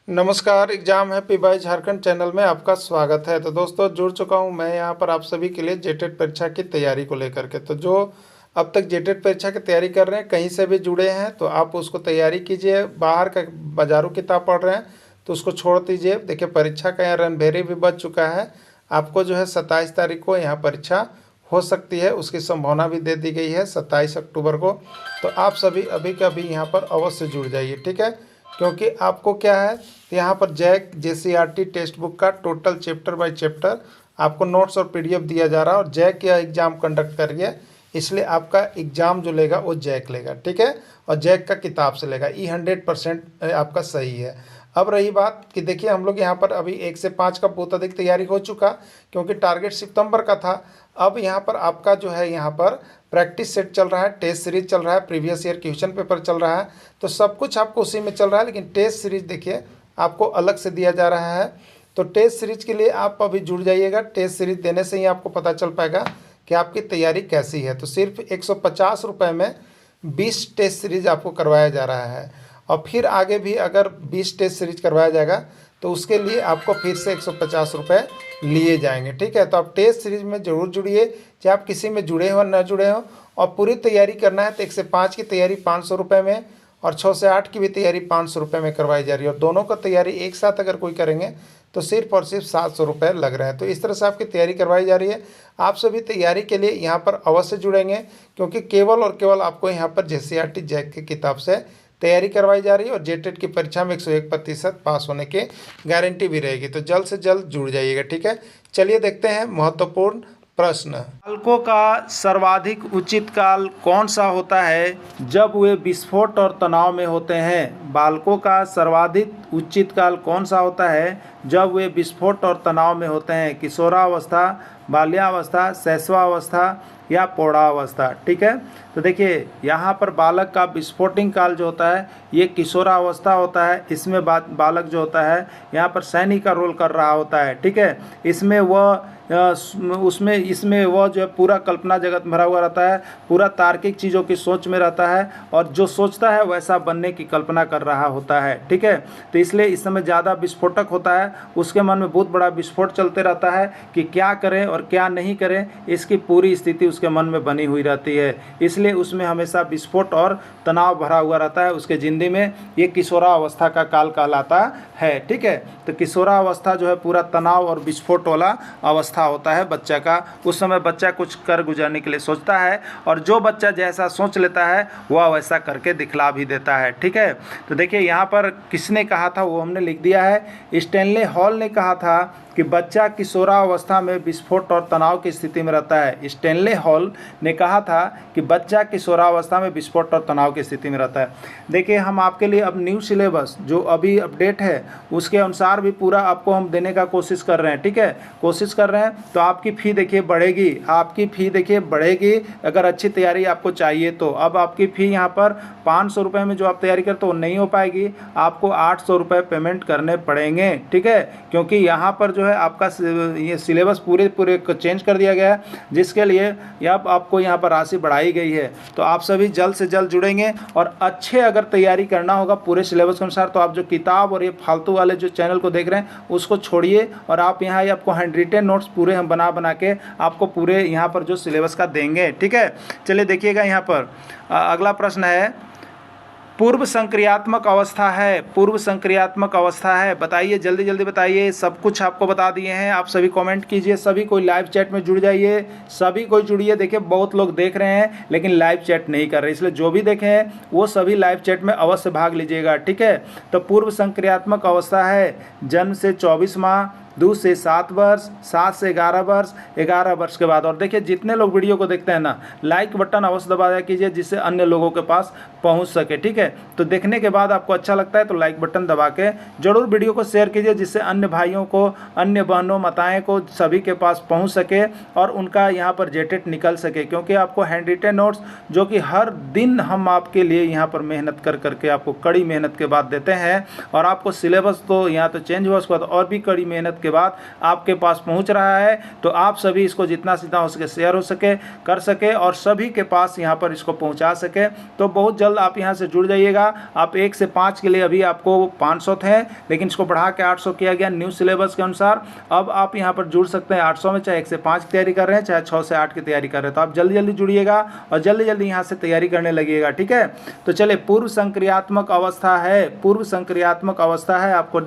नमस्कार। Exam happy by Jharkhand channel में आपका स्वागत है। तो दोस्तों, जुड़ चुका हूं मैं यहां पर आप सभी के लिए जेटेट परीक्षा की तैयारी को लेकर के। तो जो अब तक जेटेट परीक्षा की तैयारी कर रहे हैं, कहीं से भी जुड़े हैं, तो आप उसको तैयारी कीजिए। बाहर का बाजारू किताब पढ़ रहे हैं तो उसको छोड़ दीजिए। देखिए, परीक्षा का यहाँ रणभेरी भी बच चुका है। आपको जो है 27 तारीख को यहाँ परीक्षा हो सकती है, उसकी संभावना भी दे दी गई है 27 अक्टूबर को। तो आप सभी अभी के अभी यहाँ पर अवश्य जुड़ जाइए, ठीक है। क्योंकि आपको क्या है, यहाँ पर जैक JCRT टेक्स्ट बुक का टोटल चैप्टर बाय चैप्टर आपको नोट्स और PDF दिया जा रहा है। और जैक यह एग्ज़ाम कंडक्ट करिए, इसलिए आपका एग्ज़ाम जो लेगा वो जैक लेगा, ठीक है। और जैक का किताब से लेगा। ये 100% आपका सही है। अब रही बात कि देखिए, हम लोग यहाँ पर अभी 1 से 5 का बहुत अधिक तैयारी हो चुका, क्योंकि टारगेट सितंबर का था। अब यहाँ पर आपका जो है यहाँ पर प्रैक्टिस सेट चल रहा है, टेस्ट सीरीज चल रहा है, प्रीवियस ईयर क्वेश्चन पेपर चल रहा है। तो सब कुछ आपको उसी में चल रहा है, लेकिन टेस्ट सीरीज देखिए आपको अलग से दिया जा रहा है। तो टेस्ट सीरीज के लिए आप अभी जुड़ जाइएगा। टेस्ट सीरीज देने से ही आपको पता चल पाएगा कि आपकी तैयारी कैसी है। तो सिर्फ 150 रुपये में 20 टेस्ट सीरीज आपको करवाया जा रहा है। और फिर आगे भी अगर 20 टेस्ट सीरीज करवाया जाएगा तो उसके लिए आपको फिर से 150 रुपये लिए जाएंगे, ठीक है। तो आप टेस्ट सीरीज में ज़रूर जुड़िए, चाहे आप किसी में जुड़े हो न जुड़े हो। और पूरी तैयारी करना है तो 1 से 5 की तैयारी 500 रुपये में और 6 से 8 की भी तैयारी 500 रुपये में करवाई जा रही है। और दोनों का तैयारी एक साथ अगर कोई करेंगे तो सिर्फ और सिर्फ 700 रुपये लग रहे हैं। तो इस तरह से आपकी तैयारी करवाई जा रही है। आप सभी तैयारी के लिए यहाँ पर अवश्य जुड़ेंगे, क्योंकि केवल और केवल आपको यहाँ पर JCRT जैक की किताब से तैयारी करवाई जा रही है। और जेटेट की परीक्षा में 101% पास होने की गारंटी भी रहेगी। तो जल्द से जल्द जुड़ जाइएगा, ठीक है। चलिए देखते हैं महत्वपूर्ण प्रश्न। बालकों का सर्वाधिक उचित काल कौन सा होता है जब वे विस्फोट और तनाव में होते हैं? बालकों का सर्वाधिक उचित काल कौन सा होता है जब वे विस्फोट और तनाव में होते हैं? किशोरावस्था, बाल्यावस्था, शैशवावस्था या प्रौढ़ावस्था, ठीक है। तो देखिए, यहाँ पर बालक का विस्फोटिंग काल जो होता है ये किशोरावस्था होता है। इसमें बालक जो होता है यहाँ पर सैनिक का रोल कर रहा होता है, ठीक है। इसमें वह इसमें वह जो है पूरा कल्पना जगत भरा हुआ रहता है, पूरा तार्किक चीज़ों की सोच में रहता है, और जो सोचता है वैसा बनने की कल्पना कर रहा होता है, ठीक है। तो इसलिए इस समय ज़्यादा विस्फोटक होता है, उसके मन में बहुत बड़ा विस्फोट चलते रहता है कि क्या करें और क्या नहीं करें, इसकी पूरी स्थिति उसके मन में बनी हुई रहती है। इसलिए उसमें हमेशा विस्फोट और तनाव भरा हुआ रहता है उसके ज़िंदगी में। ये किशोरावस्था का काल कहलाता है, ठीक है। तो किशोरावस्था जो है पूरा तनाव और विस्फोट वाला अवस्था होता है बच्चा का। उस समय बच्चा कुछ कर गुजरने के लिए सोचता है, और जो बच्चा जैसा सोच लेता है वह वैसा करके दिखला भी देता है, ठीक है। तो देखिए, यहाँ पर किसने कहा था वो हमने लिख दिया है। स्टैनले हॉल ने कहा था कि बच्चा किशोरावस्था में विस्फोट और तनाव की स्थिति में रहता है। स्टैनले हॉल ने कहा था कि बच्चा किशोरावस्था में विस्फोट और तनाव की स्थिति में रहता है। देखिए, हम आपके लिए अब न्यू सिलेबस जो अभी अपडेट है उसके अनुसार भी पूरा आपको हम देने का कोशिश कर रहे हैं, ठीक है। कोशिश कर रहे हैं तो आपकी फ़ी देखिए बढ़ेगी, आपकी फ़ी देखिए बढ़ेगी अगर अच्छी तैयारी आपको चाहिए तो। अब आपकी फ़ी यहाँ पर 500 रुपये में जो आप तैयारी करते हो नहीं हो पाएगी, आपको 800 रुपये पेमेंट करने पड़ेंगे, ठीक है। क्योंकि यहाँ पर जो है आपका ये सिलेबस पूरे चेंज कर दिया गया है, जिसके लिए अब आपको यहाँ पर राशि बढ़ाई गई है। तो आप सभी जल्द से जल्द जुड़ेंगे, और अच्छे अगर तैयारी करना होगा पूरे सिलेबस के अनुसार तो आप जो किताब और ये फालतू वाले जो चैनल को देख रहे हैं उसको छोड़िए, और आप यहाँ आपको हैंड रिटेन नोट्स पूरे हम बना के आपको पूरे यहाँ पर जो सिलेबस का देंगे, ठीक है। चलिए देखिएगा, यहाँ पर अगला प्रश्न है, पूर्व संक्रियात्मक अवस्था है, पूर्व संक्रियात्मक अवस्था है, बताइए जल्दी जल्दी बताइए। सब कुछ आपको बता दिए हैं, आप सभी कमेंट कीजिए, सभी कोई लाइव चैट में जुड़ जाइए, सभी कोई जुड़िए। देखिए, बहुत लोग देख रहे हैं लेकिन लाइव चैट नहीं कर रहे, इसलिए जो भी देखे हैं वो सभी लाइव चैट में अवश्य भाग लीजिएगा, ठीक है। तो पूर्व संक्रियात्मक अवस्था है जन्म से 24 माह, 2 से 7 वर्ष, 7 से 11 वर्ष, 11 वर्ष के बाद। और देखिए, जितने लोग वीडियो को देखते हैं ना, लाइक बटन अवश्य दबाया कीजिए जिससे अन्य लोगों के पास पहुंच सके, ठीक है। तो देखने के बाद आपको अच्छा लगता है तो लाइक बटन दबा के जरूर वीडियो को शेयर कीजिए, जिससे अन्य भाइयों को, अन्य बहनों, माताएं को, सभी के पास पहुंच सके और उनका यहाँ पर जेटेट निकल सके। क्योंकि आपको हैंड रिटेन नोट्स जो कि हर दिन हम आपके लिए यहाँ पर मेहनत कर करके आपको कड़ी मेहनत के बाद देते हैं, और आपको सिलेबस तो यहाँ तो चेंज हुआ उसके बाद और भी कड़ी मेहनत के के बाद आपके पास पहुंच रहा है। तो आप सभी इसको जितना सीधा हो सके शेयर हो सके कर सके और सभी के पास यहाँ पर इसको पहुंचा सके। तो बहुत जल्द आप यहाँ से जुड़ जाइएगा। आप 1 से 5 के लिए अभी आपको 500 थे, लेकिन इसको बढ़ा के 800 किया गया न्यू सिलेबस के अनुसार। अब आप यहाँ पर जुड़ सकते हैं 800 में, चाहे 1 से 5 की तैयारी कर रहे हैं, चाहे 6 से 8 की तैयारी कर रहे हैं। तो आप जल्दी जल्दी जुड़िएगा और जल्दी जल्दी यहाँ से तैयारी करने लगिएगा, ठीक है। तो चलिए, पूर्व संक्रियात्मक अवस्था है, पूर्व संक्रियात्मक अवस्था है आपको,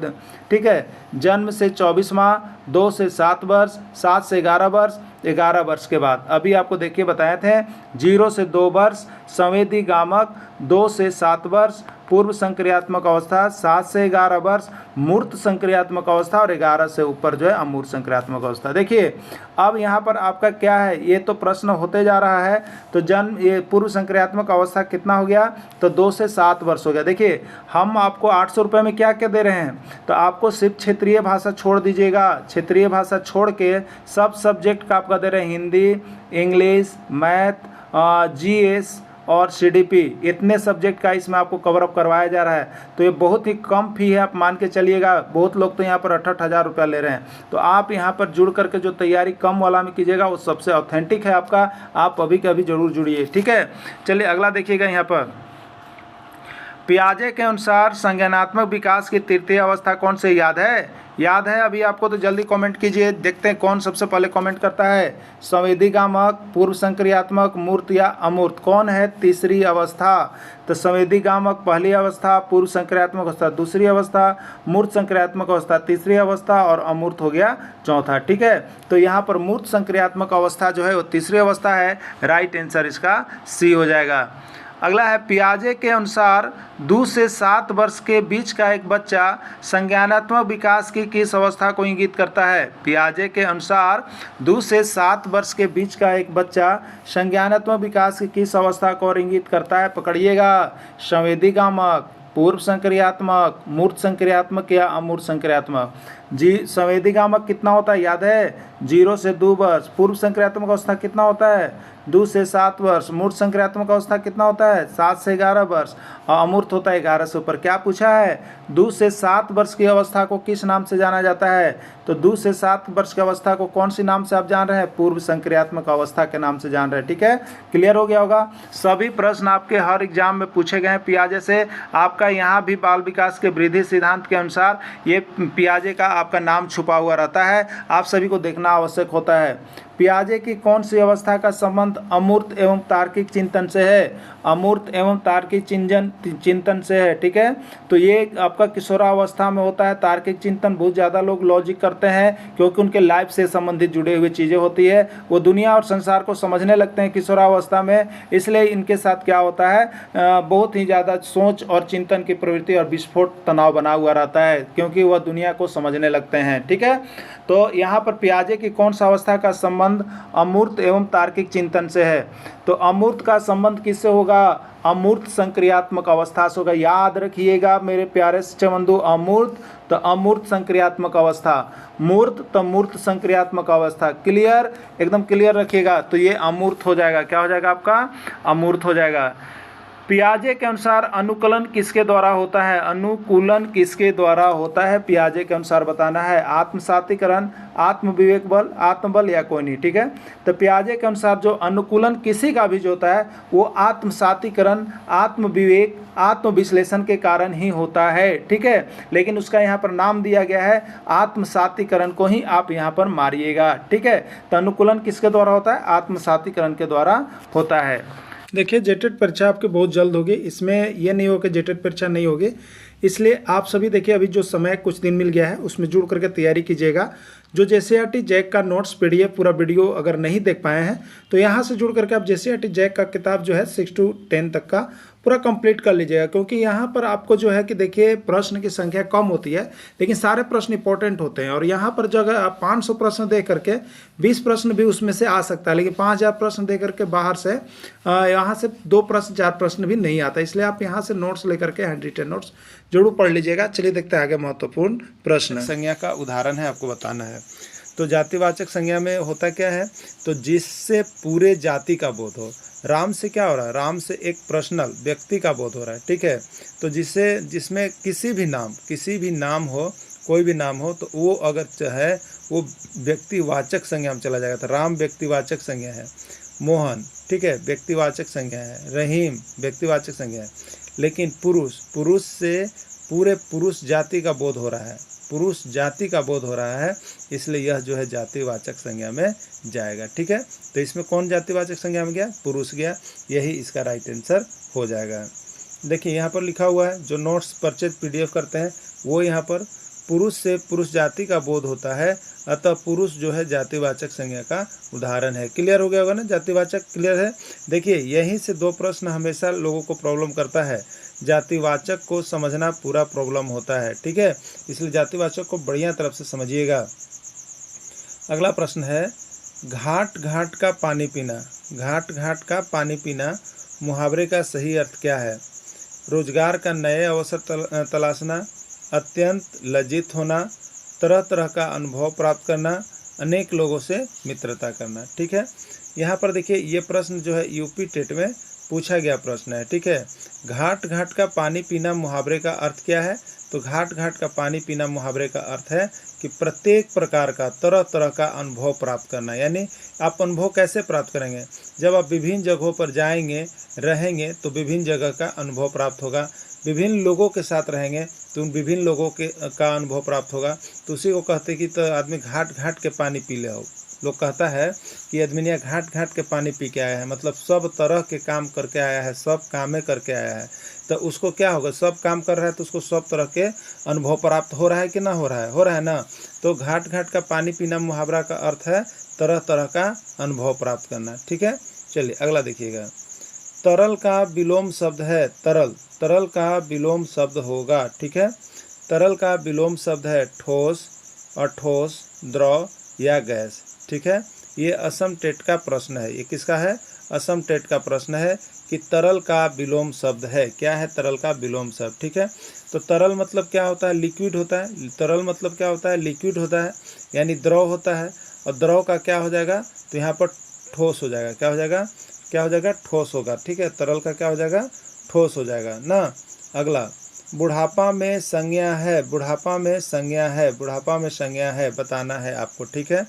ठीक है। जन्म से 24 माह, 2 से 7 वर्ष, 7 से 11 वर्ष, 11 वर्ष के बाद अभी आपको देखिए बताए थे 0 से 2 वर्ष, संवेदी गामक 2 से 7 वर्ष, पूर्व संक्रियात्मक अवस्था 7 से 11 वर्ष, मूर्त संक्रियात्मक अवस्था और 11 से ऊपर जो है अमूर्त संक्रियात्मक अवस्था। देखिए अब यहाँ पर आपका क्या है, ये तो प्रश्न होते जा रहा है। तो जन्म ये पूर्व संक्रियात्मक अवस्था कितना हो गया, तो 2 से 7 वर्ष हो गया। देखिए हम आपको 800 रुपये में क्या क्या दे रहे हैं, तो आपको सिर्फ क्षेत्रीय भाषा छोड़ दीजिएगा, क्षेत्रीय भाषा छोड़ के सब सब्जेक्ट का आपका दे रहे हैं, हिंदी, इंग्लिश, मैथ, GS और CDP, इतने सब्जेक्ट का इसमें आपको कवर अप करवाया जा रहा है। तो ये बहुत ही कम फी है, आप मान के चलिएगा। बहुत लोग तो यहाँ पर 68,000 रुपया ले रहे हैं। तो आप यहाँ पर जुड़ करके जो तैयारी कम वाला में कीजिएगा वो सबसे ऑथेंटिक है आपका। आप अभी के अभी जरूर जुड़िए, ठीक है। चलिए अगला देखिएगा यहाँ पर, पियाजे के अनुसार संज्ञानात्मक विकास की तृतीय अवस्था कौन से याद है? याद है अभी आपको तो जल्दी कमेंट कीजिए, देखते हैं कौन सबसे पहले कमेंट करता है। संवेदी गामक, पूर्व संक्रियात्मक, मूर्त या अमूर्त, कौन है तीसरी अवस्था? तो संवेदी गामक पहली अवस्था, पूर्व संक्रियात्मक अवस्था दूसरी अवस्था, मूर्त संक्रियात्मक अवस्था तीसरी अवस्था और अमूर्त हो गया चौथा, ठीक है। तो यहाँ पर मूर्त संक्रियात्मक अवस्था जो है वो तीसरी अवस्था है। राइट आंसर इसका C हो जाएगा। अगला है, पियाजे के अनुसार 2 से 7 वर्ष के बीच का एक बच्चा संज्ञानात्मक विकास की किस अवस्था को इंगित करता है? पियाजे के अनुसार 2 से 7 वर्ष के बीच का एक बच्चा संज्ञानात्मक विकास की किस अवस्था को इंगित करता है? पकड़िएगा, संवेदी गामक, पूर्व संक्रियात्मक, मूर्त संक्रियात्मक या अमूर्त संक्रियात्मक। जी संवेदी गामक कितना होता है याद है? 0 से 2 वर्ष। पूर्व संक्रियात्मक अवस्था कितना होता है? 2 से 7 वर्ष। मूर्त संक्रियात्मक अवस्था कितना होता है? 7 से 11 वर्ष। और अमूर्त होता है 11 से ऊपर। क्या पूछा है? 2 से 7 वर्ष की अवस्था को किस नाम से जाना जाता है? तो 2 से 7 वर्ष की अवस्था को कौन सी नाम से आप जान रहे हैं? पूर्व संक्रियात्मक अवस्था के नाम से जान रहे हैं, ठीक है। क्लियर हो गया होगा। सभी प्रश्न आपके हर एग्जाम में पूछे गए हैं पियाजे से। आपका यहाँ भी बाल विकास के वृद्धि सिद्धांत के अनुसार ये पियाजे का आपका नाम छुपा हुआ रहता है, आप सभी को देखना आवश्यक होता है। पियाजे की कौन सी अवस्था का संबंध अमूर्त एवं तार्किक चिंतन से है? अमूर्त एवं तार्किक चिंतन से है, ठीक है। तो ये आपका किशोरावस्था में होता है। तार्किक चिंतन बहुत ज़्यादा लोग लॉजिक करते हैं क्योंकि उनके लाइफ से संबंधित जुड़े हुए चीज़ें होती है। वो दुनिया और संसार को समझने लगते हैं किशोरावस्था में, इसलिए इनके साथ क्या होता है, बहुत ही ज़्यादा सोच और चिंतन की प्रवृत्ति और विस्फोट तनाव बना हुआ रहता है क्योंकि वह दुनिया को समझने लगते हैं, ठीक है। तो यहाँ पर पियाजे की कौन सा अवस्था का संबंध अमूर्त एवं तार्किक चिंतन से है? तो अमूर्त का संबंध किससे होगा? अमूर्त संक्रियात्मक अवस्था से होगा। याद रखिएगा मेरे प्यारे शिक्षाबंधु, अमूर्त तो अमूर्त संक्रियात्मक अवस्था, मूर्त तो मूर्त संक्रियात्मक अवस्था। क्लियर, एकदम क्लियर रखिएगा। तो ये अमूर्त हो जाएगा। क्या हो जाएगा आपका? अमूर्त हो जाएगा। पियाजे के अनुसार अनुकूलन किसके द्वारा होता है? अनुकूलन किसके द्वारा होता है पियाजे के अनुसार बताना है। आत्मसातीकरण, आत्मविवेक बल, आत्मबल या कोई नहीं, ठीक है। तो पियाजे के अनुसार जो अनुकूलन किसी का भी जो होता है वो आत्मसातीकरण, आत्मविवेक, आत्मविश्लेषण के कारण ही होता है, ठीक है। लेकिन उसका यहाँ पर नाम दिया गया है आत्मसातीकरण को ही आप यहाँ पर मारिएगा, ठीक है। तो अनुकूलन किसके द्वारा होता है? आत्मसातीकरण के द्वारा होता है। देखिए जेटेट परीक्षा आपकी बहुत जल्द होगी, इसमें यह नहीं हो कि जेटेट परीक्षा नहीं होगी, इसलिए आप सभी देखिए अभी जो समय कुछ दिन मिल गया है उसमें जुड़ करके तैयारी कीजिएगा। जो JCERT जैक का नोट्स PDF पूरा वीडियो अगर नहीं देख पाए हैं तो यहाँ से जुड़ करके आप JCERT जैक का किताब जो है 6 से 10 तक का पूरा कंप्लीट कर लीजिएगा, क्योंकि यहाँ पर आपको जो है कि देखिए प्रश्न की संख्या कम होती है लेकिन सारे प्रश्न इंपॉर्टेंट होते हैं। और यहाँ पर जो अगर आप 500 प्रश्न दे करके 20 प्रश्न भी उसमें से आ सकता है, लेकिन 5000 प्रश्न दे करके बाहर से यहाँ से 2 प्रश्न 4 प्रश्न भी नहीं आता, इसलिए आप यहाँ से नोट्स लेकर के हैंड रिटन नोट्स जरूर पढ़ लीजिएगा। चलिए देखते हैं आगे महत्वपूर्ण प्रश्न। संज्ञा का उदाहरण है आपको बताना है। तो जातिवाचक संज्ञा में होता क्या है? तो जिससे पूरे जाति का बोध हो। राम से क्या हो रहा है? राम से एक पर्सनल व्यक्ति का बोध हो रहा है, ठीक है। तो जिसमें किसी भी नाम हो कोई भी नाम हो तो वो अगर चाहे वो व्यक्तिवाचक संज्ञा में चला जाएगा। तो राम व्यक्तिवाचक संज्ञा है, मोहन ठीक है व्यक्तिवाचक संज्ञा है, रहीम व्यक्तिवाचक संज्ञा है। लेकिन पुरुष, पुरुष से पूरे पुरुष जाति का बोध हो रहा है, पुरुष जाति का बोध हो रहा है, इसलिए यह जो है जातिवाचक संज्ञा में जाएगा। ठीक है, तो इसमें कौन जातिवाचक संज्ञा में गया? पुरुष गया। यही इसका राइट आंसर हो जाएगा। देखिए यहाँ पर लिखा हुआ है, जो नोट्स परचेज PDF करते हैं वो यहाँ पर पुरुष से पुरुष जाति का बोध होता है, अतः पुरुष जो है जातिवाचक संज्ञा का उदाहरण है। क्लियर हो गया होगा ना? जातिवाचक क्लियर है। देखिए यहीं से दो प्रश्न हमेशा लोगों को प्रॉब्लम करता है, जातिवाचक को समझना पूरा प्रॉब्लम होता है। ठीक है, इसलिए जातिवाचक को बढ़िया तरफ से समझिएगा। अगला प्रश्न है, घाट घाट का पानी पीना, घाट घाट का पानी पीना मुहावरे का सही अर्थ क्या है? रोजगार का नए अवसर तलाशना, अत्यंत लज्जित होना, तरह तरह का अनुभव प्राप्त करना, अनेक लोगों से मित्रता करना। ठीक है, यहाँ पर देखिए ये प्रश्न जो है यूपी टेट में पूछा गया प्रश्न है। ठीक है, घाट घाट का पानी पीना मुहावरे का अर्थ क्या है? तो घाट घाट का पानी पीना मुहावरे का अर्थ है कि प्रत्येक प्रकार का तरह तरह का अनुभव प्राप्त करना। यानी आप अनुभव कैसे प्राप्त करेंगे? जब आप विभिन्न जगहों पर जाएंगे, रहेंगे तो विभिन्न जगह का अनुभव प्राप्त होगा, विभिन्न लोगों के साथ रहेंगे तो उन विभिन्न लोगों के का अनुभव प्राप्त होगा। तो उसी को कहते कि तो आदमी घाट घाट के पानी पी ले हो। लोग कहता है कि आदमी घाट घाट के पानी पी के आया है, मतलब सब तरह के काम करके आया है, सब कामें करके आया है। तो उसको क्या होगा? सब काम कर रहा है तो उसको सब तरह के अनुभव प्राप्त हो रहा है कि ना हो रहा है? हो रहा है ना। तो घाट घाट का पानी पीना मुहावरा का अर्थ है तरह तरह का अनुभव प्राप्त करना। ठीक है, चलिए अगला देखिएगा। तरल का विलोम शब्द है तरल, तरल का विलोम शब्द होगा। ठीक है, तरल का विलोम शब्द है ठोस, अठोस, द्रव या गैस। ठीक है, ये असम टेट का प्रश्न है। ये किसका है? असम टेट का प्रश्न है कि तरल का विलोम शब्द है। क्या है तरल का विलोम शब्द? ठीक है, तो तरल मतलब क्या होता है? लिक्विड होता है। तरल मतलब क्या होता है? लिक्विड होता है, यानी द्रव होता है। और द्रव का क्या हो जाएगा? तो यहाँ पर ठोस हो जाएगा। क्या हो जाएगा? क्या हो जाएगा? ठोस होगा। ठीक है, तरल का क्या हो जाएगा? ठोस हो जाएगा ना। अगला, बुढ़ापा में संज्ञा है, बुढ़ापा में संज्ञा है, बुढ़ापा में संज्ञा है बताना है आपको। ठीक है,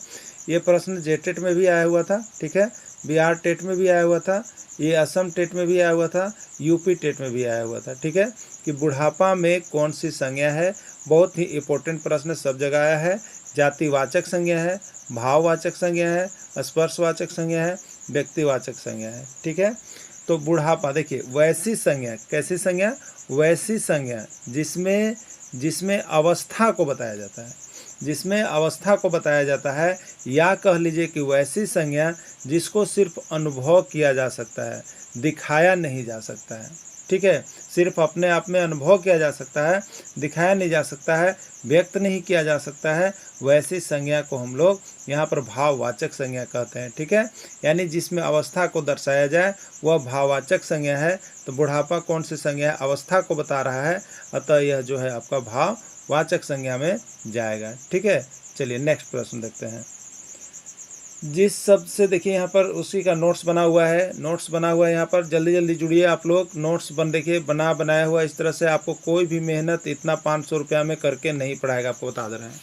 ये प्रश्न जेटेट में भी आया हुआ था। ठीक है, बिहार टेट में भी आया हुआ था, ये असम टेट में भी आया हुआ था, यूपी टेट में भी आया हुआ था। ठीक है, कि बुढ़ापा में कौन सी संज्ञा है? बहुत ही इंपॉर्टेंट प्रश्न, सब जगह आया है। जातिवाचक संज्ञा है, भाववाचक संज्ञा है, स्पर्शवाचक संज्ञा है, व्यक्तिवाचक संज्ञा है। ठीक है, तो बुढ़ापा देखिए वैसी संज्ञा, कैसी संज्ञा? वैसी संज्ञा जिसमें अवस्था को बताया जाता है, जिसमें अवस्था को बताया जाता है, या कह लीजिए कि वैसी संज्ञा जिसको सिर्फ अनुभव किया जा सकता है, दिखाया नहीं जा सकता है। ठीक है, सिर्फ अपने आप में अनुभव किया जा सकता है, दिखाया नहीं जा सकता है, व्यक्त नहीं किया जा सकता है, वैसी संज्ञा को हम लोग यहाँ पर भाववाचक संज्ञा कहते हैं। ठीक है, यानी जिसमें अवस्था को दर्शाया जाए वह भाववाचक संज्ञा है। तो बुढ़ापा कौन सी संज्ञा है? अवस्था को बता रहा है, अतः यह जो है आपका भाववाचक संज्ञा में जाएगा। ठीक है, चलिए नेक्स्ट प्रश्न देखते हैं। जिस शब्द से देखिए यहाँ पर उसी का नोट्स बना हुआ है, नोट्स बना हुआ है यहाँ पर, जल्दी जल्दी जुड़िए आप लोग। नोट्स देखिए बनाया हुआ इस तरह से, आपको कोई भी मेहनत इतना 500 रुपया में करके नहीं पढ़ाएगा, आपको बता दे रहे हैं।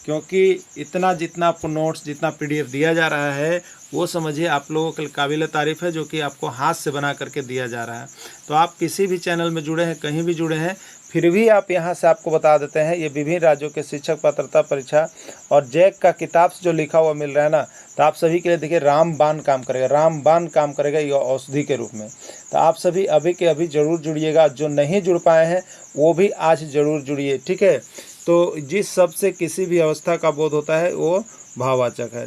क्योंकि इतना जितना आपको नोट्स, जितना PDF दिया जा रहा है वो समझिए आप लोगों के काबिल तारीफ़ है, जो कि आपको हाथ से बना करके दिया जा रहा है। तो आप किसी भी चैनल में जुड़े हैं, कहीं भी जुड़े हैं, फिर भी आप यहाँ से आपको बता देते हैं, ये विभिन्न राज्यों के शिक्षक पात्रता परीक्षा और जैक का किताब से जो लिखा हुआ मिल रहा है ना, तो आप सभी के लिए देखिए रामबाण काम करेगा, रामबाण काम करेगा ये औषधि के रूप में। तो आप सभी अभी के अभी ज़रूर जुड़िएगा, जो नहीं जुड़ पाए हैं वो भी आज ज़रूर जुड़िए। ठीक है, तो जिस शब्द से किसी भी अवस्था का बोध होता है वो भाववाचक है।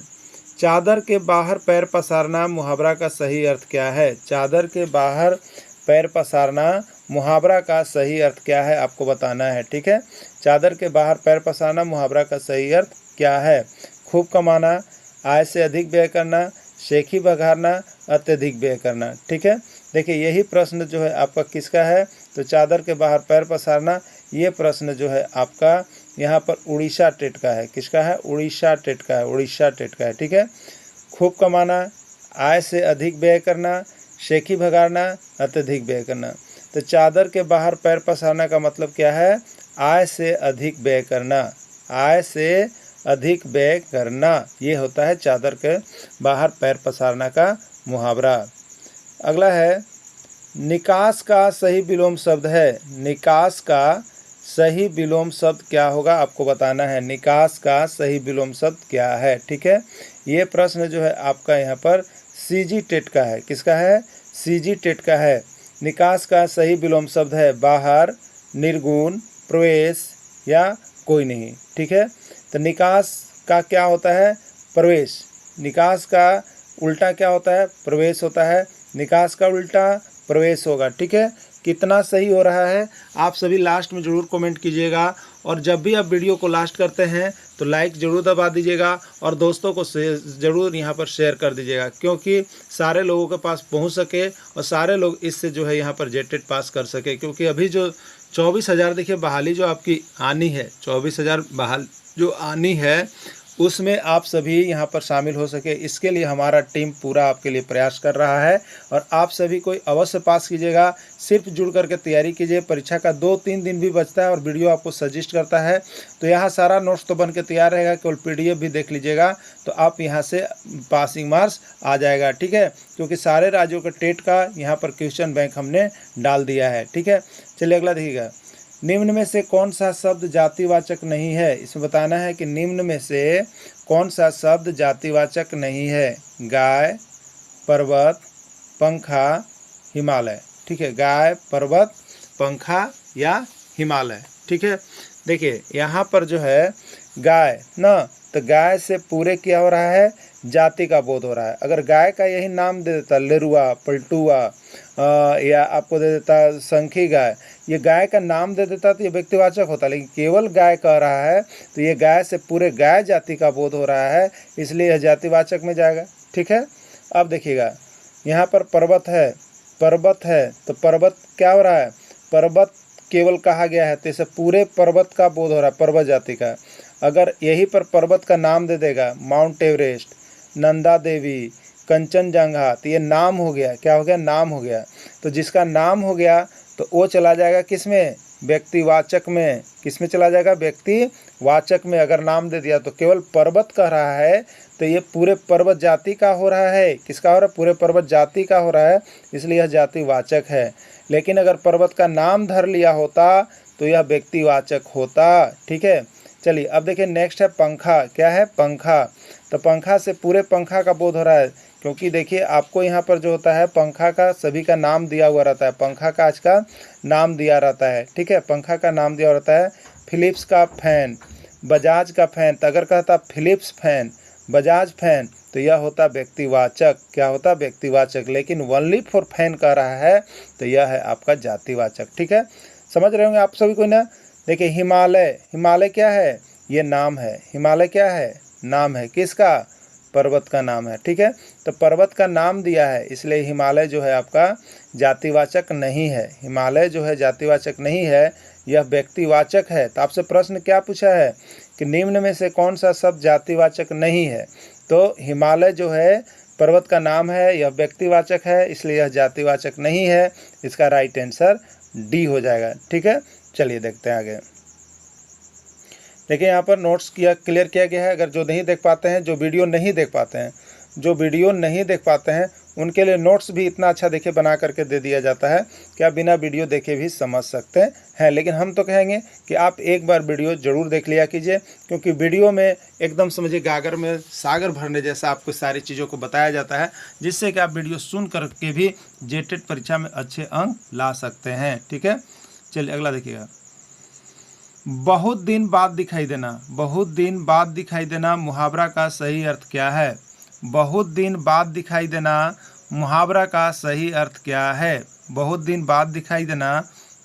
चादर के बाहर पैर पसारना मुहावरा का सही अर्थ क्या है? चादर के बाहर पैर पसारना मुहावरा का सही अर्थ क्या है आपको बताना है। ठीक है, चादर के बाहर पैर पसारना मुहावरा का सही अर्थ क्या है? खूब कमाना, आय से अधिक व्यय करना, शेखी बघारना, अत्यधिक व्यय करना। ठीक है, देखिए यही प्रश्न जो है आपका किसका है? तो चादर के बाहर पैर पसारना, ये प्रश्न जो है आपका यहाँ पर उड़ीसा टेट का है। किसका है? उड़ीसा टेट का है, उड़ीसा टेट का है। ठीक है, खूब कमाना, आय से अधिक व्यय करना, शेखी भगाना, अत्यधिक व्यय करना। तो चादर के बाहर पैर पसारना का मतलब क्या है? आय से अधिक व्यय करना। आय से अधिक व्यय करना, ये होता है चादर के बाहर पैर पसारना का मुहावरा। अगला है निकास का सही विलोम शब्द है। निकास का सही विलोम शब्द क्या होगा आपको बताना है। निकास का सही विलोम शब्द क्या है, ठीक है। ये प्रश्न जो है आपका यहाँ पर सीजी टेट का है। किसका है? सीजी टेट का है। निकास का सही विलोम शब्द है बाहर, निर्गुण, प्रवेश या कोई नहीं, ठीक है। तो निकास का क्या होता है? प्रवेश। निकास का उल्टा क्या होता है? प्रवेश होता है। निकास का उल्टा प्रवेश होगा, ठीक है। कितना सही हो रहा है आप सभी लास्ट में ज़रूर कमेंट कीजिएगा, और जब भी आप वीडियो को लास्ट करते हैं तो लाइक ज़रूर दबा दीजिएगा और दोस्तों को ज़रूर यहाँ पर शेयर कर दीजिएगा, क्योंकि सारे लोगों के पास पहुँच सके और सारे लोग इससे जो है यहाँ पर जेटेट पास कर सके। क्योंकि अभी जो 24,000 देखिए बहाली जो आपकी आनी है, 24,000 बहाल जो आनी है, उसमें आप सभी यहाँ पर शामिल हो सके, इसके लिए हमारा टीम पूरा आपके लिए प्रयास कर रहा है। और आप सभी कोई अवश्य पास कीजिएगा, सिर्फ जुड़ करके तैयारी कीजिए। परीक्षा का 2-3 दिन भी बचता है और वीडियो आपको सजेस्ट करता है, तो यहाँ सारा नोट्स तो बन के तैयार रहेगा, केवल PDF भी देख लीजिएगा तो आप यहाँ से पासिंग मार्क्स आ जाएगा, ठीक है। क्योंकि सारे राज्यों के टेट का यहाँ पर क्वेश्चन बैंक हमने डाल दिया है, ठीक है। चलिए अगला देखिएगा, निम्न में से कौन सा शब्द जातिवाचक नहीं है। इसमें बताना है कि निम्न में से कौन सा शब्द जातिवाचक नहीं है। गाय, पर्वत, पंखा, हिमालय, ठीक है। गाय, पर्वत, पंखा या हिमालय, ठीक है। देखिए यहाँ पर जो है गाय ना, तो गाय से पूरे क्या हो रहा है? जाति का बोध हो रहा है। अगर गाय का यही नाम दे देता लेरुआ, पलटुआ या आपको दे देता संखी गाय, ये गाय का नाम दे देता तो ये व्यक्तिवाचक होता, लेकिन केवल गाय कह रहा है तो ये गाय से पूरे गाय जाति का बोध हो रहा है, इसलिए यह जातिवाचक में जाएगा, ठीक है। अब देखिएगा यहाँ पर पर्वत है, पर्वत है तो पर्वत क्या हो रहा है? पर्वत केवल कहा गया है तो इसे पूरे पर्वत का बोध हो रहा है, पर्वत जाति का। अगर यही पर पर्वत का नाम दे देगा, माउंट एवरेस्ट, नंदा देवी, कंचनजंगा, तो ये नाम हो गया, क्या हो गया? नाम हो गया। तो जिसका नाम हो गया तो वो चला जाएगा किस में? व्यक्तिवाचक में। किस में चला जाएगा? व्यक्तिवाचक में। अगर नाम दे दिया तो केवल पर्वत कह रहा है तो ये पूरे पर्वत जाति का हो रहा है। किसका हो रहा है? पूरे पर्वत जाति का हो रहा है, इसलिए यह जातिवाचक है। लेकिन अगर पर्वत का नाम धर लिया होता तो यह व्यक्तिवाचक होता, ठीक है। चलिए अब देखिए नेक्स्ट है पंखा। क्या है? पंखा। तो पंखा से पूरे पंखा का बोध हो रहा है, क्योंकि देखिए आपको यहाँ पर जो होता है पंखा का सभी का नाम दिया हुआ रहता है, पंखा का आज का नाम दिया रहता है, ठीक है। पंखा का नाम दिया रहता है। फिलिप्स का फैन, बजाज का फैन, तो अगर कहता फिलिप्स फैन, बजाज फैन, तो यह होता व्यक्तिवाचक। क्या होता? व्यक्तिवाचक। लेकिन ओनली फॉर फैन कह रहा है तो यह है आपका जातिवाचक, ठीक है। समझ रहे होंगे आप सभी को ना। देखिए हिमालय, हिमालय क्या है? ये नाम है। हिमालय क्या है? नाम है। किसका? पर्वत का नाम है, ठीक है। तो पर्वत का नाम दिया है, इसलिए हिमालय जो है आपका जातिवाचक नहीं है। हिमालय जो है जातिवाचक नहीं है, यह व्यक्तिवाचक है। तो आपसे प्रश्न क्या पूछा है कि निम्न में से कौन सा शब्द जातिवाचक नहीं है, तो हिमालय जो है पर्वत का नाम है, यह व्यक्तिवाचक है, इसलिए यह जातिवाचक नहीं है। इसका राइट आंसर डी हो जाएगा, ठीक है। चलिए देखते हैं आगे। देखिए यहाँ पर नोट्स क्लियर किया गया है। अगर जो नहीं देख पाते हैं, जो वीडियो नहीं देख पाते हैं, जो वीडियो नहीं देख पाते हैं, उनके लिए नोट्स भी इतना अच्छा देखिए बना करके दे दिया जाता है कि आप बिना वीडियो देखे भी समझ सकते हैं। लेकिन हम तो कहेंगे कि आप एक बार वीडियो ज़रूर देख लिया कीजिए, क्योंकि वीडियो में एकदम समझिए गागर में सागर भरने जैसा आपको सारी चीज़ों को बताया जाता है, जिससे कि आप वीडियो सुन करके भी जेटेट परीक्षा में अच्छे अंक ला सकते हैं, ठीक है। चलिए अगला देखिएगा, बहुत दिन बाद दिखाई देना। बहुत दिन बाद दिखाई देना मुहावरा का सही अर्थ क्या है? बहुत दिन बाद दिखाई देना मुहावरा का सही अर्थ क्या है? बहुत दिन बाद दिखाई देना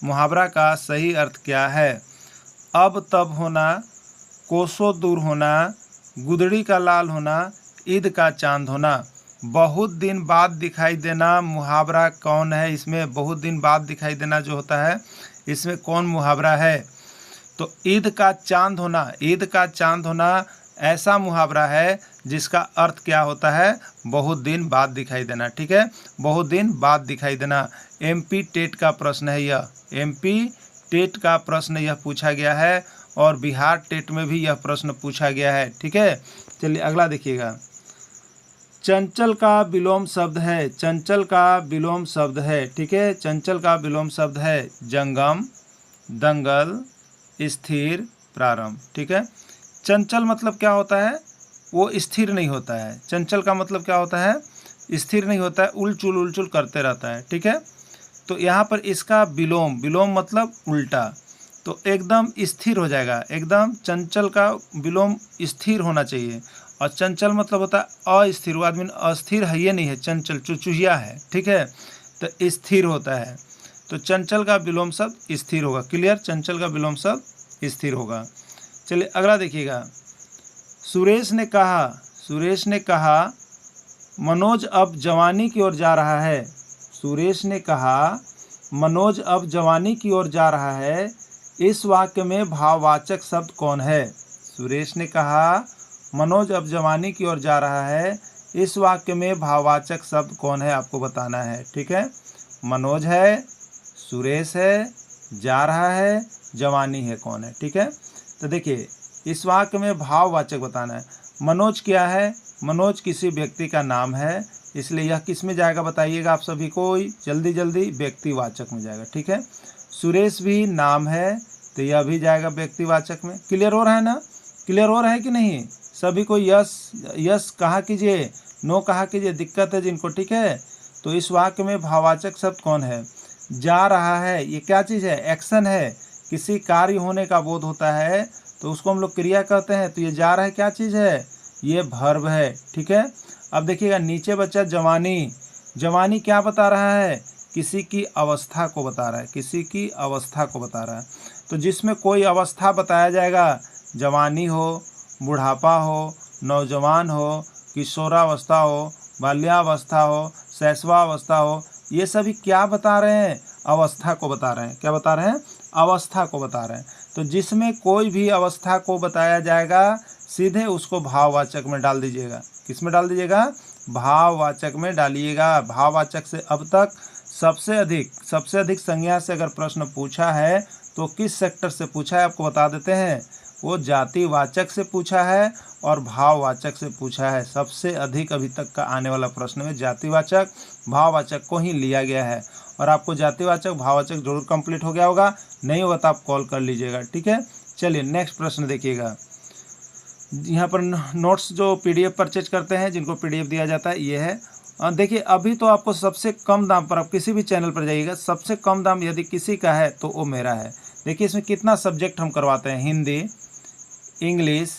मुहावरा का सही अर्थ क्या है? अब तब होना, कोसों दूर होना, गुदड़ी का लाल होना, ईद का चांद होना। बहुत दिन बाद दिखाई देना मुहावरा कौन है? इसमें बहुत दिन बाद दिखाई देना जो होता है, इसमें कौन मुहावरा है? तो ईद का चांद होना, ईद का चांद होना ऐसा मुहावरा है जिसका अर्थ क्या होता है? बहुत दिन बाद दिखाई देना, ठीक है। बहुत दिन बाद दिखाई देना। MP टेट का प्रश्न है यह, MP टेट का प्रश्न यह पूछा गया है। और बिहार टेट में भी यह प्रश्न पूछा गया है। ठीक है, चलिए अगला देखिएगा। चंचल का विलोम शब्द है, चंचल का विलोम शब्द है। ठीक है, चंचल का विलोम शब्द है जंगम, दंगल, स्थिर, प्रारंभ। ठीक है, चंचल मतलब क्या होता है, वो स्थिर नहीं होता है। चंचल का मतलब क्या होता है, स्थिर नहीं होता है, उलचुल करते रहता है। ठीक है, तो यहाँ पर इसका विलोम, विलोम मतलब उल्टा, तो एकदम स्थिर हो जाएगा। एकदम चंचल का विलोम स्थिर होना चाहिए। और चंचल मतलब होता है अस्थिर, वो आदमी अस्थिर है, ये नहीं है चंचल, चुचुहिया है। ठीक है, तो स्थिर होता है। तो चंचल का विलोम शब्द स्थिर होगा। क्लियर, चंचल का विलोम शब्द स्थिर होगा। चलिए अगला देखिएगा। सुरेश ने कहा, सुरेश ने कहा मनोज अब जवानी की ओर जा रहा है। सुरेश ने कहा मनोज अब जवानी की ओर जा रहा है। इस वाक्य में भाववाचक शब्द कौन है? सुरेश ने कहा मनोज अब जवानी की ओर जा रहा है। इस वाक्य में भाववाचक शब्द कौन है, आपको बताना है। ठीक है, मनोज है, सुरेश है, जा रहा है, जवानी है, कौन है? ठीक है, तो देखिए इस वाक्य में भाववाचक बताना है। मनोज क्या है? मनोज किसी व्यक्ति का नाम है, इसलिए यह किस में जाएगा बताइएगा आप सभी को, जल्दी जल्दी, व्यक्तिवाचक में जाएगा। ठीक है, सुरेश भी नाम है, तो यह भी जाएगा व्यक्तिवाचक में। क्लियर हो रहा है ना? क्लियर हो रहा है कि नहीं? सभी को यस यस कहा कीजिए, नो कहा कीजिए, दिक्कत है जिनको। ठीक है, तो इस वाक्य में भाववाचक शब्द कौन है? जा रहा है, ये क्या चीज़ है? एक्शन है, किसी कार्य होने का बोध होता है तो उसको हम लोग क्रिया कहते हैं। तो ये जा रहा है क्या चीज़ है? ये वर्ब है। ठीक है, अब देखिएगा नीचे बच्चा जवानी। जवानी क्या बता रहा है? किसी की अवस्था को बता रहा है, किसी की अवस्था को बता रहा है। तो जिसमें कोई अवस्था बताया जाएगा, जवानी हो, बुढ़ापा हो, नौजवान हो, किशोरावस्था हो, बाल्यावस्था हो, शैशवावस्था हो, ये सभी क्या बता रहे हैं? अवस्था को बता रहे हैं। क्या बता रहे हैं? अवस्था को बता रहे हैं। तो जिसमें कोई भी अवस्था को बताया जाएगा, सीधे उसको भाववाचक में डाल दीजिएगा। किस में डाल दीजिएगा? भाववाचक में डालिएगा। भाववाचक से अब तक सबसे अधिक संज्ञा से अगर प्रश्न पूछा है तो किस सेक्टर से पूछा है आपको बता देते हैं। वो जातिवाचक से पूछा है और भाववाचक से पूछा है। सबसे अधिक अभी तक का आने वाला प्रश्न में जातिवाचक भाववाचक को ही लिया गया है। और आपको जातिवाचक भाववाचक जरूर कंप्लीट हो गया होगा, नहीं होगा तो आप कॉल कर लीजिएगा। ठीक है, चलिए नेक्स्ट प्रश्न देखिएगा। यहाँ पर नोट्स जो पीडीएफ परचेज करते हैं, जिनको पीडीएफ दिया जाता है, ये है। देखिए अभी तो आपको सबसे कम दाम पर, आप किसी भी चैनल पर जाइएगा, सबसे कम दाम यदि किसी का है तो वो मेरा है। देखिए इसमें कितना सब्जेक्ट हम करवाते हैं, हिंदी, इंग्लिश,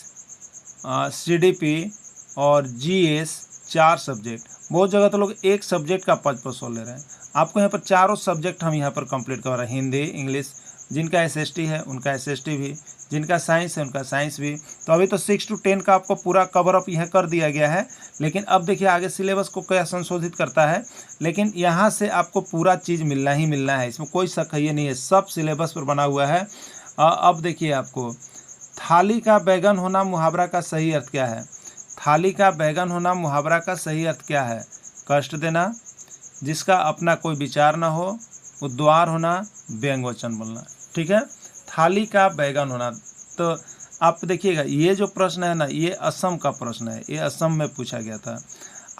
सीडीपी और जीएस, 4 सब्जेक्ट। बहुत जगह तो लोग एक सब्जेक्ट का 500 ले रहे हैं। आपको यहाँ पर चारों सब्जेक्ट हम यहाँ पर कंप्लीट करवा रहे हैं। हिंदी, इंग्लिश, जिनका एसएसटी है उनका एसएसटी भी, जिनका साइंस है उनका साइंस भी। तो अभी तो 6 to 10 का आपको पूरा कवर अप यह कर दिया गया है। लेकिन अब देखिए आगे सिलेबस को क्या संशोधित करता है, लेकिन यहाँ से आपको पूरा चीज़ मिलना ही मिलना है, इसमें कोई शक ये नहीं है, सब सिलेबस पर बना हुआ है। अब देखिए आपको थाली का बैगन होना मुहावरा का सही अर्थ क्या है? थाली का बैगन होना मुहावरा का सही अर्थ क्या है? कष्ट देना, जिसका अपना कोई विचार ना हो, उद्वार होना, व्यंग्यवचन बोलना। ठीक है, थाली का बैगन होना। तो आप देखिएगा ये जो प्रश्न है ना, ये असम का प्रश्न है, ये असम में पूछा गया था।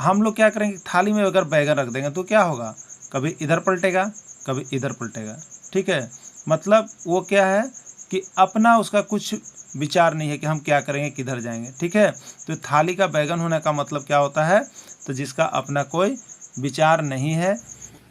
हम लोग क्या करेंगे, थाली में अगर बैगन रख देंगे तो क्या होगा, कभी इधर पलटेगा कभी इधर पलटेगा। ठीक है, मतलब वो क्या है कि अपना उसका कुछ विचार नहीं है कि हम क्या करेंगे, किधर जाएंगे। ठीक है, तो थाली का बैगन होने का मतलब क्या होता है, तो जिसका अपना कोई विचार नहीं है।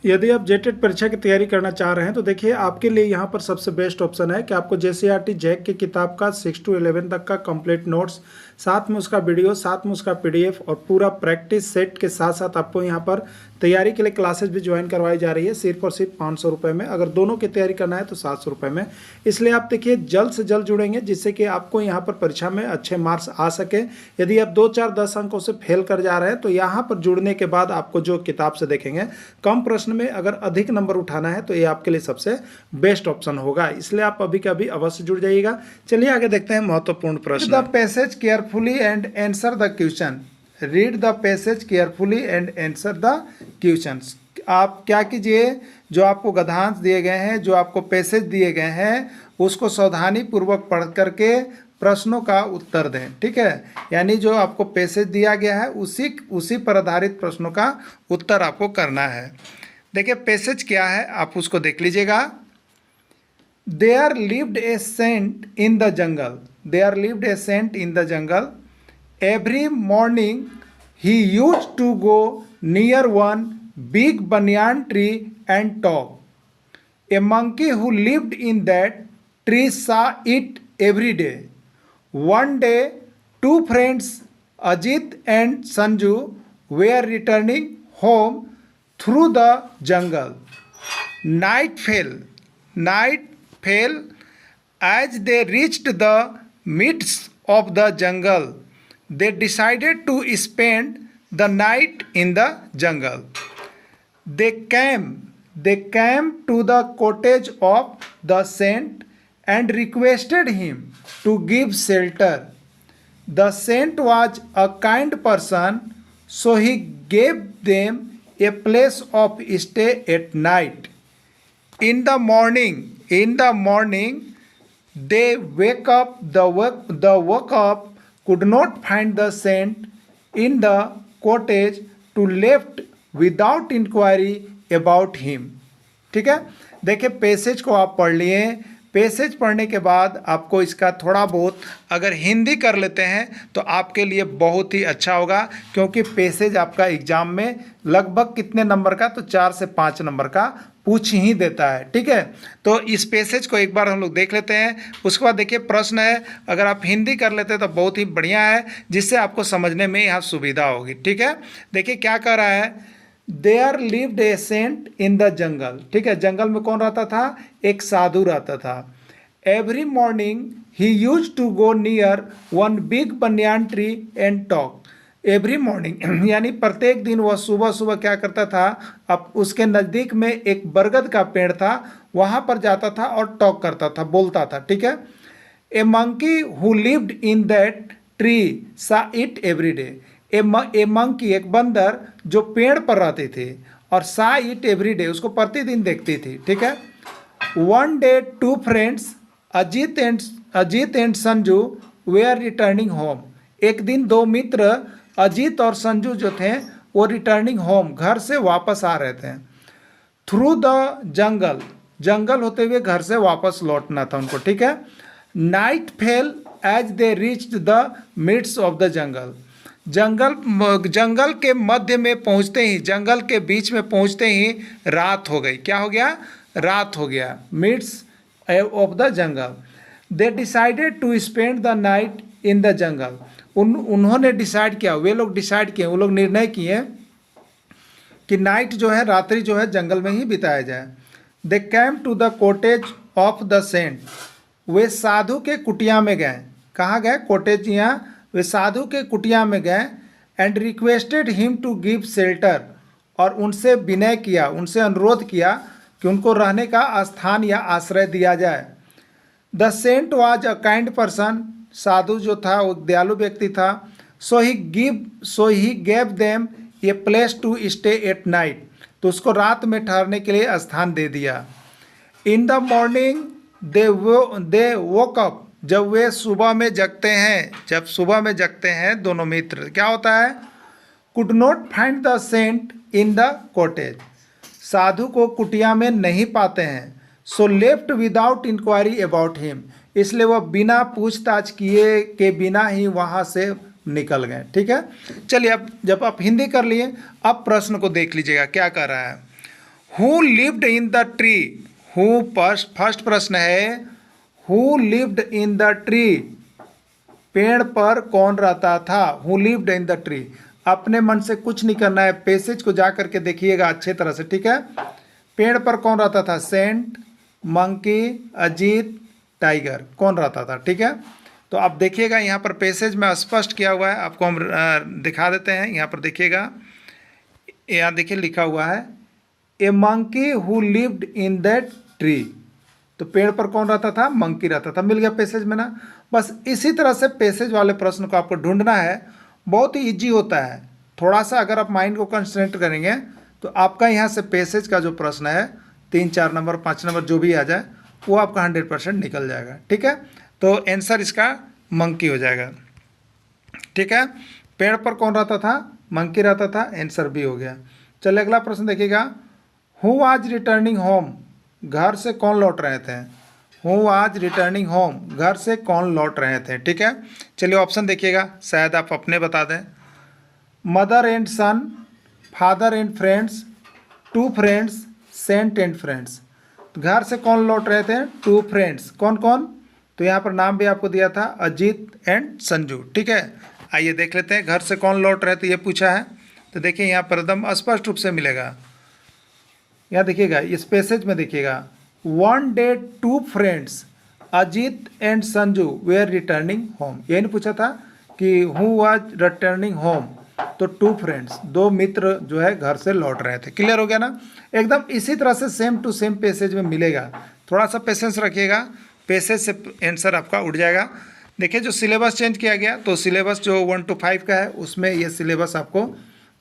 यदि आप जेटेट परीक्षा की तैयारी करना चाह रहे हैं तो देखिए आपके लिए यहाँ पर सबसे बेस्ट ऑप्शन है कि आपको जेसीईआरटी जैक की किताब का 6 to 11 तक का कंप्लीट नोट्स, साथ में उसका वीडियो, साथ में उसका पीडीएफ और पूरा प्रैक्टिस सेट के साथ साथ आपको यहाँ पर तैयारी के लिए क्लासेस भी ज्वाइन करवाई जा रही है, सिर्फ और सिर्फ 500 रुपये में। अगर दोनों की तैयारी करना है तो 700 रुपये में। इसलिए आप देखिए जल्द से जल्द जुड़ेंगे, जिससे कि आपको यहाँ पर परीक्षा में अच्छे मार्क्स आ सके। यदि आप 2, 4, 10 अंकों से फेल कर जा रहे हैं तो यहाँ पर जुड़ने के बाद आपको जो किताब से देखेंगे, कम प्रश्न में अगर अधिक नंबर उठाना है तो ये आपके लिए सबसे बेस्ट ऑप्शन होगा। इसलिए आप अभी के अभी अवश्य जुड़ जाइएगा। चलिए आगे देखते हैं महत्वपूर्ण प्रश्न। The passage carefully and answer the question. Read the passage carefully and answer the questions. आप क्या कीजिए, जो आपको गद्यांश दिए गए हैं, जो आपको पैसेज दिए गए हैं, उसको सावधानी पूर्वक पढ़ करके प्रश्नों का उत्तर दें। ठीक है, यानी जो आपको पैसेज दिया गया है उसी पर आधारित प्रश्नों का उत्तर आपको करना है। देखिए पैसेज क्या है आप उसको देख लीजिएगा। There lived a saint in the jungle. There lived a saint in the jungle. Every morning he used to go near one big banyan tree and talk. A monkey who lived in that tree saw it every day. One day, two friends, Ajit and Sanju, were returning home through the jungle. Night fell. As they reached the midst of the jungle, they decided to spend the night in the jungle. They came to the cottage of the saint and requested him to give shelter. The saint was a kind person, so he gave them a place of stay at night. In the morning, they wake up, could not find the saint in the cottage, to left without inquiry about him. ठीक है, देखिए passage को आप पढ़ लिए। Passage पढ़ने के बाद आपको इसका थोड़ा बहुत अगर हिंदी कर लेते हैं तो आपके लिए बहुत ही अच्छा होगा, क्योंकि पैसेज आपका एग्जाम में लगभग कितने नंबर का, तो 4 से 5 नंबर का पूछ ही देता है। ठीक है, तो इस पैसेज को एक बार हम लोग देख लेते हैं। उसके बाद देखिए प्रश्न है, अगर आप हिंदी कर लेते हैं तो बहुत ही बढ़िया है, जिससे आपको समझने में यहाँ सुविधा होगी। ठीक है, देखिए क्या कह रहा है। There lived a saint in the jungle. ठीक है, जंगल में कौन रहता था, एक साधु रहता था। Every morning he use to go near one big banyan tree and talk. Every morning यानी प्रत्येक दिन वह सुबह सुबह क्या करता था, अब उसके नज़दीक में एक बरगद का पेड़ था, वहाँ पर जाता था और टॉक करता था, बोलता था। ठीक है, a monkey who lived in that tree saw it every day. A monkey एक बंदर जो पेड़ पर रहती थी, और सा इट एवरी डे उसको प्रतिदिन देखती थी। ठीक है, one day two friends Ajit and Sanju were returning home. एक दिन दो मित्र अजीत और संजू जो थे वो रिटर्निंग होम, घर से वापस आ रहे थे। थ्रू द जंगल होते हुए घर से वापस लौटना था उनको। ठीक है, night fell as they reached the midst of the jungle. जंगल के मध्य में पहुंचते ही, जंगल के बीच में पहुंचते ही रात हो गई। क्या हो गया, रात हो गया। Midst of the jungle. They decided to spend the night in the jungle. उन्होंने डिसाइड किया, वे लोग डिसाइड किए, वो लोग निर्णय किए कि नाइट जो है, रात्रि जो है जंगल में ही बिताया जाए। They came to the cottage of the saint. वे साधु के कुटिया में गए। कहाँ गए, कॉटेज यहाँ। वे साधु के कुटिया में गए। And requested him to give shelter. और उनसे विनय किया, उनसे अनुरोध किया कि उनको रहने का स्थान या आश्रय दिया जाए। The saint was a kind person. साधु जो था वो दयालु व्यक्ति था। So he gave them a place to stay at night. तो उसको रात में ठहरने के लिए स्थान दे दिया। In the morning they woke up. जब वे सुबह में जगते हैं, दोनों मित्र, क्या होता है, could not find the saint in the cottage. साधु को कुटिया में नहीं पाते हैं। So left without inquiry about him. इसलिए वह बिना पूछताछ किए के बिना ही वहाँ से निकल गए। ठीक है, चलिए अब जब आप हिंदी कर लिए, अब प्रश्न को देख लीजिएगा क्या कर रहा है। Who lived in the tree. Who first प्रश्न है, who lived in the tree. पेड़ पर कौन रहता था, who lived in the tree. अपने मन से कुछ नहीं करना है, पैसेज को जा करके देखिएगा अच्छे तरह से। ठीक है, पेड़ पर कौन रहता था, सेंट, मंकी, अजीत, टाइगर, कौन रहता था। ठीक है, तो आप देखिएगा यहाँ पर पैसेज में स्पष्ट किया हुआ है, आपको हम दिखा देते हैं। यहाँ पर देखिएगा, यहाँ देखिए लिखा हुआ है, a monkey who lived in that tree. तो पेड़ पर कौन रहता था, मंकी रहता था। मिल गया पैसेज में ना। बस इसी तरह से पैसेज वाले प्रश्न को आपको ढूंढना है। बहुत ही इजी होता है, थोड़ा सा अगर आप माइंड को कंसंट्रेट करेंगे तो आपका यहाँ से पैसेज का जो प्रश्न है 3, 4 नंबर, 5 नंबर जो भी आ जाए वो आपका 100% निकल जाएगा। ठीक है, तो आंसर इसका मंकी हो जाएगा। ठीक है, पेड़ पर कौन रहता था? मंकी रहता था, आंसर बी हो गया। चलिए अगला प्रश्न देखिएगा, हु आज रिटर्निंग होम, घर से कौन लौट रहे थे? हु आज रिटर्निंग होम, घर से कौन लौट रहे थे? ठीक है, चलिए ऑप्शन देखिएगा, शायद आप अपने बता दें। Mother and son, father and friends, two friends, saint and friends. घर से कौन लौट रहे थे? Two friends. कौन कौन? तो यहाँ पर नाम भी आपको दिया था, अजीत एंड संजू। ठीक है, आइए देख लेते हैं घर से कौन लौट रहे थे, ये पूछा है। तो देखिए यहाँ पर एकदम स्पष्ट रूप से मिलेगा। यहाँ देखिएगा, इस पैसेज में देखिएगा, one day two friends Ajit and Sanju were returning home. यही नहीं पूछा था कि हु वाज रिटर्निंग होम, तो टू फ्रेंड्स, दो मित्र जो है घर से लौट रहे थे। क्लियर हो गया ना? एकदम इसी तरह से सेम टू सेम पैसेज में मिलेगा। थोड़ा सा पेशेंस रखिएगा, पैसेज से आंसर आपका उठ जाएगा। देखिए जो सिलेबस चेंज किया गया, तो सिलेबस जो 1 to 5 का है उसमें ये सिलेबस आपको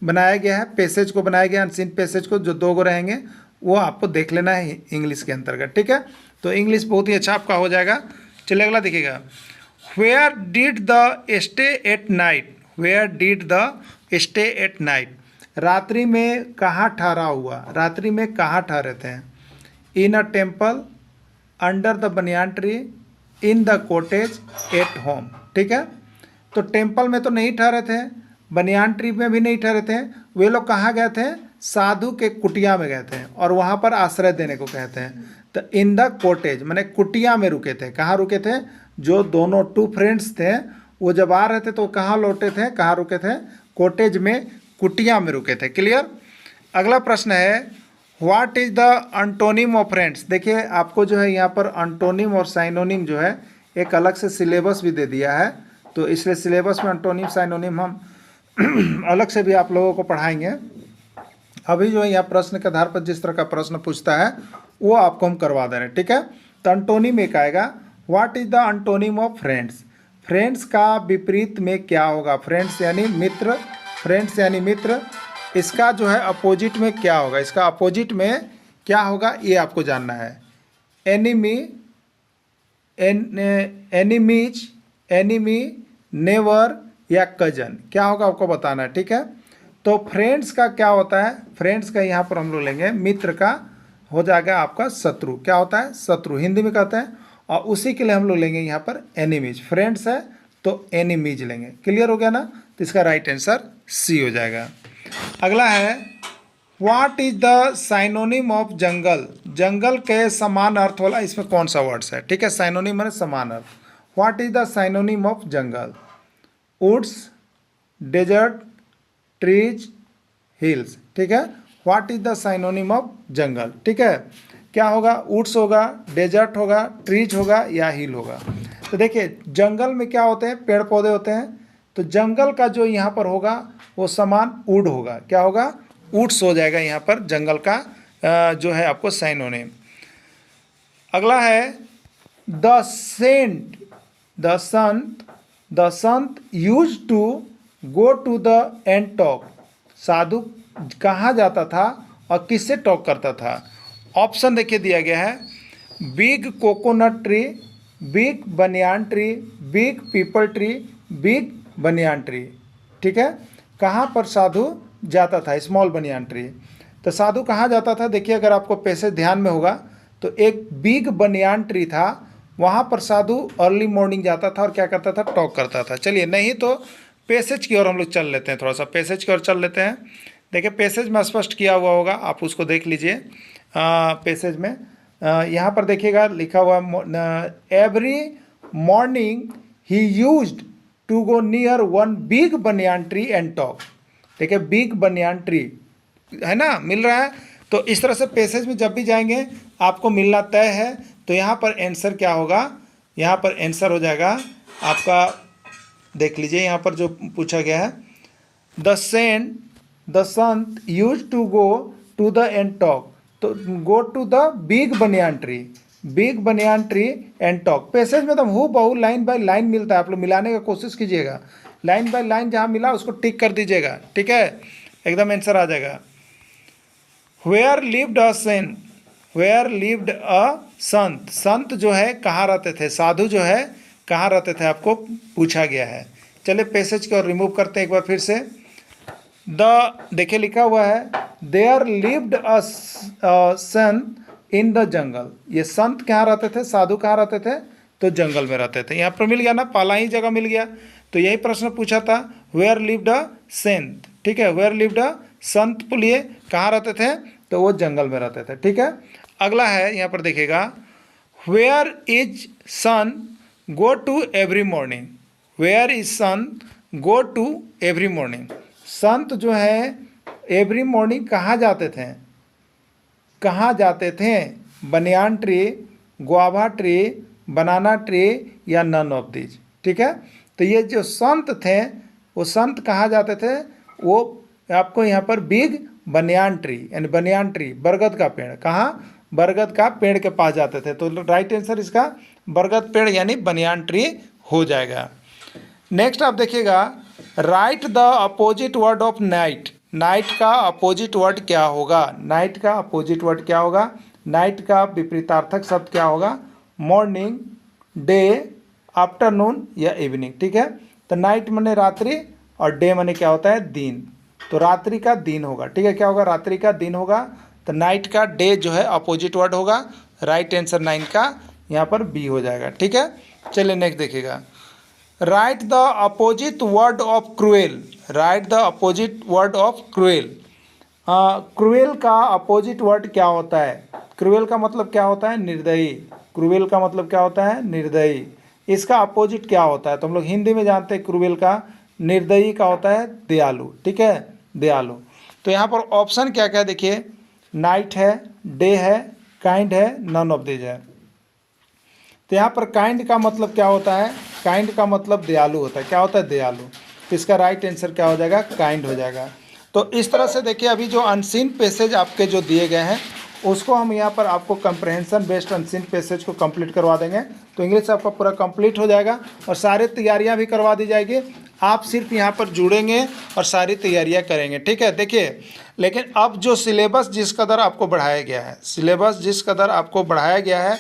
बनाया गया है। पैसेज को बनाया गया, अनसीन पैसेज को, जो 2 रहेंगे वो आपको देख लेना है इंग्लिश के अंतर्गत। ठीक है, तो इंग्लिश बहुत ही अच्छा आपका हो जाएगा। चलिए अगला देखिएगा, where did the stay at night, where did the stay at night. रात्रि में कहाँ ठहरा हुआ, रात्रि में कहाँ ठहरे थे? In a temple, under the banyan tree, in the cottage, at home. ठीक है, तो टेम्पल में तो नहीं ठहरे थे, बनियान ट्री में भी नहीं ठहरे थे। वे लोग कहाँ गए थे? साधु के कुटिया में गए थे और वहाँ पर आश्रय देने को कहते हैं। तो इन द कॉटेज माने कुटिया में रुके थे। कहाँ रुके थे? जो दोनों टू फ्रेंड्स थे वो जब आ रहे थे तो कहाँ लौटे थे, कहाँ रुके थे? कॉटेज में, कुटिया में रुके थे। क्लियर? अगला प्रश्न है, what is the antonym of friends. देखिए आपको जो है यहाँ पर अंटोनिम और साइनोनिम जो है एक अलग से सिलेबस भी दे दिया है, तो इसलिए सिलेबस में अंटोनिम साइनोनिम हम अलग से भी आप लोगों को पढ़ाएंगे। अभी जो है यहाँ प्रश्न के आधार पर जिस तरह का प्रश्न पूछता है वो आपको हम करवा दे रहे हैं। ठीक है, तो अंटोनिम एक आएगा, what is the antonym of friends. Friends का विपरीत में क्या होगा? फ्रेंड्स यानी मित्र, फ्रेंड्स यानी मित्र, इसका जो है अपोजिट में क्या होगा? इसका अपोजिट में क्या होगा ये आपको जानना है। एनिमी, एनिमीज, एनिमी, नेवर या कजन, क्या होगा आपको बताना है। ठीक है, तो फ्रेंड्स का क्या होता है? फ्रेंड्स का यहाँ पर हम लोग लेंगे, मित्र का हो जाएगा आपका शत्रु। क्या होता है? शत्रु, हिंदी में कहते हैं। और उसी के लिए हम लोग लेंगे यहाँ पर एनिमीज। फ्रेंड्स है तो एनिमीज लेंगे। क्लियर हो गया ना? तो इसका राइट आंसर सी हो जाएगा। अगला है, what is the synonym of jungle. जंगल के समान अर्थ वाला इसमें कौन सा वर्ड्स है? ठीक है, साइनोनिम है समान अर्थ। What is the synonym of jungle? Woods, desert, trees, hills. ठीक है, what is the synonym of jungle? ठीक है, क्या होगा? वुड्स होगा, डेजर्ट होगा, ट्रीज होगा या हिल होगा। तो देखिए जंगल में क्या होते हैं? पेड़ पौधे होते हैं। तो जंगल का जो यहाँ पर होगा वो समान वुड होगा। क्या होगा? वुड्स हो जाएगा यहाँ पर जंगल का जो है आपको साइनोनिम। अगला है, the saint, the sant, the sant use to go to the and talk. साधु कहाँ जाता था और किससे टॉक करता था? ऑप्शन देखिए दिया गया है, big coconut tree, big banyan tree, big people tree, big banyan tree. ठीक है, कहाँ पर साधु जाता था? Small banyan tree. तो साधु कहाँ जाता था? देखिए अगर आपको पैसेज ध्यान में होगा तो एक बिग बनियान ट्री था, वहाँ पर साधु अर्ली मॉर्निंग जाता था और क्या करता था? टॉक करता था। चलिए, नहीं तो पैसेज की ओर हम लोग चल लेते हैं, थोड़ा सा पैसेज की ओर चल लेते हैं। देखिए पैसेज में स्पष्ट किया हुआ होगा, आप उसको देख लीजिए। पैसेज में यहाँ पर देखिएगा लिखा हुआ, every morning he used to go near one big banyan tree and talk. देखिए बिग बनियान ट्री है ना, मिल रहा है। तो इस तरह से पैसेज में जब भी जाएंगे आपको मिलना तय है। तो यहाँ पर आंसर क्या होगा? यहाँ पर आंसर हो जाएगा आपका, देख लीजिए यहाँ पर जो पूछा गया है, the saint, the sant use to go to the and talk. तो go to the big banyan tree, big banyan tree and talk. Passage में तो हूँ बहु लाइन बाय लाइन मिलता है, आप लोग मिलाने का कोशिश कीजिएगा। लाइन बाय लाइन जहाँ मिला उसको टिक कर दीजिएगा। ठीक है, एकदम आंसर आ जाएगा। There lived a saint, there lived a संत, संत जो है कहाँ रहते थे, साधु जो है कहाँ रहते थे, आपको पूछा गया है। चलिए पैसेज को रिमूव करते हैं एक बार फिर से। देखिए लिखा हुआ है there lived a Sant in the जंगल। ये संत कहाँ रहते थे, साधु कहाँ रहते थे, तो जंगल में रहते थे। यहाँ पर मिल गया ना, पहला ही जगह मिल गया। तो यही प्रश्न पूछा था, वेयर लिव्ड अ सेंट, ठीक है, वेयर लिव्ड अ संत पुलिये कहाँ रहते थे, तो वो जंगल में रहते थे, ठीक है। अगला है यहाँ पर देखिएगा, where is son go to every morning, where is son go to every morning. संत जो है एवरी मॉर्निंग कहाँ जाते थे, कहाँ जाते थे, बनियान ट्री, गुआवा ट्री, बनाना ट्री या नन ऑफ दीज, ठीक है। तो ये जो संत थे वो संत कहाँ जाते थे, वो आपको यहाँ पर बिग बनियान ट्री यानी बनियान ट्री बरगद का पेड़, कहाँ, बरगद का पेड़ के पास जाते थे। तो राइट आंसर इसका बरगद पेड़ यानी बनियान ट्री हो जाएगा। नेक्स्ट आप देखिएगा, right the opposite word of night, night का अपोजिट वर्ड क्या होगा, नाइट का अपोजिट वर्ड क्या होगा, नाइट का विपरीतार्थक शब्द क्या होगा, मॉर्निंग, डे, आफ्टरनून या इवनिंग, ठीक है। तो नाइट माने रात्रि और डे माने क्या होता है, दिन। तो रात्रि का दिन होगा, ठीक है, क्या होगा, रात्रि का दिन होगा। तो नाइट का डे जो है अपोजिट वर्ड होगा। राइट आंसर 9 का यहाँ पर बी हो जाएगा, ठीक है। चलिए नेक्स्ट देखिएगा, right the opposite word of cruel, right the opposite word of cruel. Cruel का अपोजिट वर्ड क्या होता है, क्रूएल का मतलब क्या होता है, निर्दयी, क्रूएल का मतलब क्या होता है, निर्दयी। इसका अपोजिट क्या होता है, तो हम लोग हिंदी में जानते हैं क्रूएल का, निर्दयी का होता है दयालु, ठीक है, दयालु। तो यहाँ पर ऑप्शन क्या क्या देखिए, नाइट है, डे है, काइंड है, नन ऑफ दीज है। तो यहाँ पर काइंड का मतलब क्या होता है, काइंड का मतलब दयालु होता है, क्या होता है, दयालु। तो इसका राइट आंसर क्या हो जाएगा, काइंड हो जाएगा। तो इस तरह से देखिए अभी जो अनसीन पैसेज आपके जो दिए गए हैं उसको हम यहाँ पर आपको कंप्रहेंशन बेस्ड अनसीन पैसेज को कंप्लीट करवा देंगे। तो इंग्लिश आपका पूरा कंप्लीट हो जाएगा और सारी तैयारियाँ भी करवा दी जाएगी। आप सिर्फ यहाँ पर जुड़ेंगे और सारी तैयारियाँ करेंगे, ठीक है। देखिए लेकिन अब जो सिलेबस जिस कदर आपको बढ़ाया गया है, सिलेबस जिस कदर आपको बढ़ाया गया है,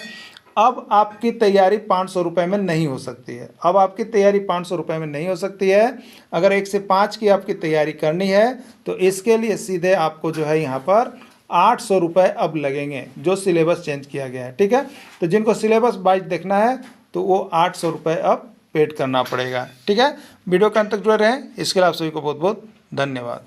अब आपकी तैयारी 500 रुपये में नहीं हो सकती है। अब आपकी तैयारी 500 रुपये में नहीं हो सकती है। अगर 1 से 5 की आपकी तैयारी करनी है तो इसके लिए सीधे आपको जो है यहाँ पर 800 रुपये अब लगेंगे, जो सिलेबस चेंज किया गया है, ठीक है। तो जिनको सिलेबस वाइज देखना है तो वो 800 रुपये अब पेड करना पड़ेगा, ठीक है। वीडियो के अंत तक जुड़े रहें, इसके लिए आप सभी को बहुत बहुत धन्यवाद।